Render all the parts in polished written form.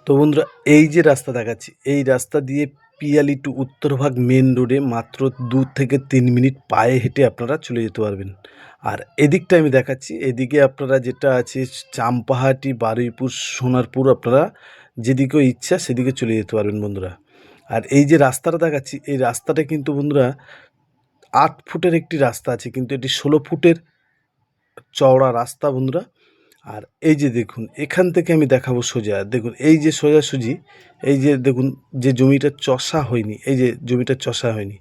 তো বন্ধুরা, এই যে রাস্তা দেখাচ্ছি, এই রাস্তা দিয়ে পিয়ালি টু উত্তরভাগ মেন রোডে মাত্র 2 থেকে 3 মিনিট পায়ে হেঁটে আপনারা চলে যেতে পারবেন। আর এদিকটা আমি দেখাচ্ছি, এদিকে আপনারা যেটা আছে চাম্পাহাটি, বারুইপুর, সোনারপুর, আপনারা যেদিকে ইচ্ছা সেদিকে চলে যেতে পারবেন বন্ধুরা। আর এই যে রাস্তাটা দেখাচ্ছি, এই রাস্তাটা কিন্তু বন্ধুরা 8 ফুটের একটি রাস্তা আছে, কিন্তু এটি 16 ফুটের চওড়া রাস্তা বন্ধুরা। আর এই যে দেখুন, এখান থেকে আমি দেখাবো সোজা, দেখুন এই যে সোজাসুজি, এই যে দেখুন যে জমিটা চষা হয়নি, এই যে জমিটা চষা হয়নি।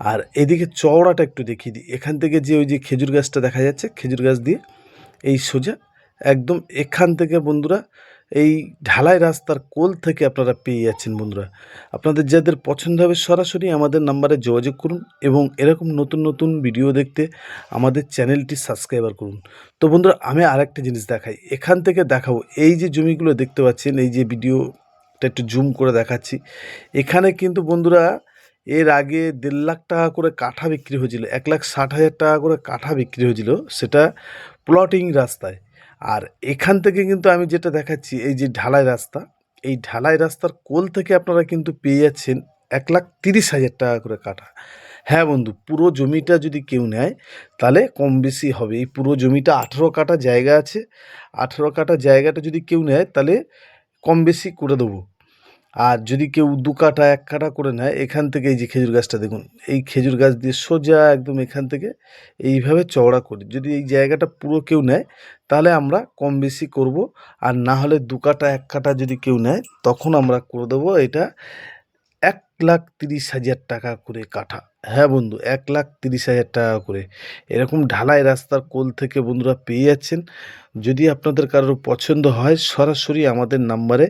আর এদিকে চওড়াটা একটু দেখিয়ে দিই, এখান থেকে যে ওই যে খেজুর গাছটা দেখা যাচ্ছে, খেজুর গাছ দিয়ে এই সোজা একদম এখান থেকে বন্ধুরা এই ঢালাই রাস্তার কোল থেকে আপনারা পেয়ে যাচ্ছেন বন্ধুরা। আপনাদের যাদের পছন্দ হবে সরাসরি আমাদের নাম্বারে যোগাযোগ করুন এবং এরকম নতুন নতুন ভিডিও দেখতে আমাদের চ্যানেলটি সাবস্ক্রাইবার করুন। তো বন্ধুরা, আমি আরেকটা জিনিস দেখাই, এখান থেকে দেখাবো এই যে জমিগুলো দেখতে পাচ্ছেন, এই যে ভিডিওটা একটু জুম করে দেখাচ্ছি। এখানে কিন্তু বন্ধুরা এর আগে 1.5 লাখ টাকা করে কাঠা বিক্রি হয়েছিল, 1,60,000 টাকা করে কাঠা বিক্রি হয়েছিল, সেটা প্লটিং রাস্তায়। আর এখান থেকে কিন্তু আমি যেটা দেখাচ্ছি, এই যে ঢালাই রাস্তা, এই ঢালাই রাস্তার কোল থেকে আপনারা কিন্তু পেয়ে যাচ্ছেন 1,30,000 টাকা করে কাঠা। হ্যাঁ বন্ধু, পুরো জমিটা যদি কেউ নেয় তাহলে কম বেশি হবে। এই পুরো জমিটা 18 কাঠা জায়গা আছে, 18 কাঠা জায়গাটা যদি কেউ নেয় তাহলে কম বেশি করে দেবো। আর যদি কেউ 2 কাঠা 1 কাঠা করে নেয়, এখান থেকে এই যে খেজুর গাছটা দেখুন, এই খেজুর গাছ দিয়ে সোজা একদম এখান থেকে এইভাবে চওড়া করি, যদি এই জায়গাটা পুরো কেউ নেয় তাহলে আমরা কম বেশি করব। আর না হলে 2 কাঠা 1 কাঠা যদি কেউ নেয় তখন আমরা করে দেবো এটা 1,30,000 টাকা করে কাঠা। হ্যাঁ বন্ধু, 1,30,000 টাকা করে এরকম ঢালাই রাস্তার কোল থেকে বন্ধুরা পেয়ে যাচ্ছেন। যদি আপনাদের কারোর পছন্দ হয় সরাসরি আমাদের নাম্বারে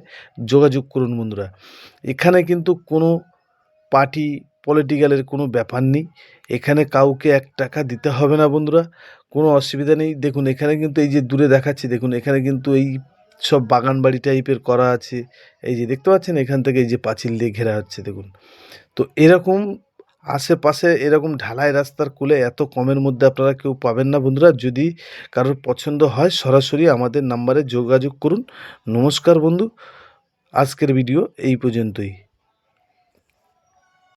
যোগাযোগ করুন বন্ধুরা। এখানে কিন্তু কোনো পার্টি পলিটিক্যালের কোনো ব্যাপার নেই, এখানে কাউকে 1 টাকা দিতে হবে না বন্ধুরা, কোনো অসুবিধা নেই। দেখুন এখানে কিন্তু এই যে দূরে দেখাচ্ছি, দেখুন এখানে কিন্তু এই সব বাগান বাড়ি টাইপের করা আছে, এই যে দেখতে পাচ্ছেন এখান থেকে এই যে পাঁচিল দিয়ে ঘেরা হচ্ছে দেখুন। তো এরকম আশেপাশে এরকম ঢালাই রাস্তার কূলে এত কমের মধ্যে আপনারা কেউ পাবেন না বন্ধুরা। যদি কারোর পছন্দ হয় সরাসরি আমাদের নাম্বারে যোগাযোগ করুন। নমস্কার বন্ধু, আজকের ভিডিও এই পর্যন্তই।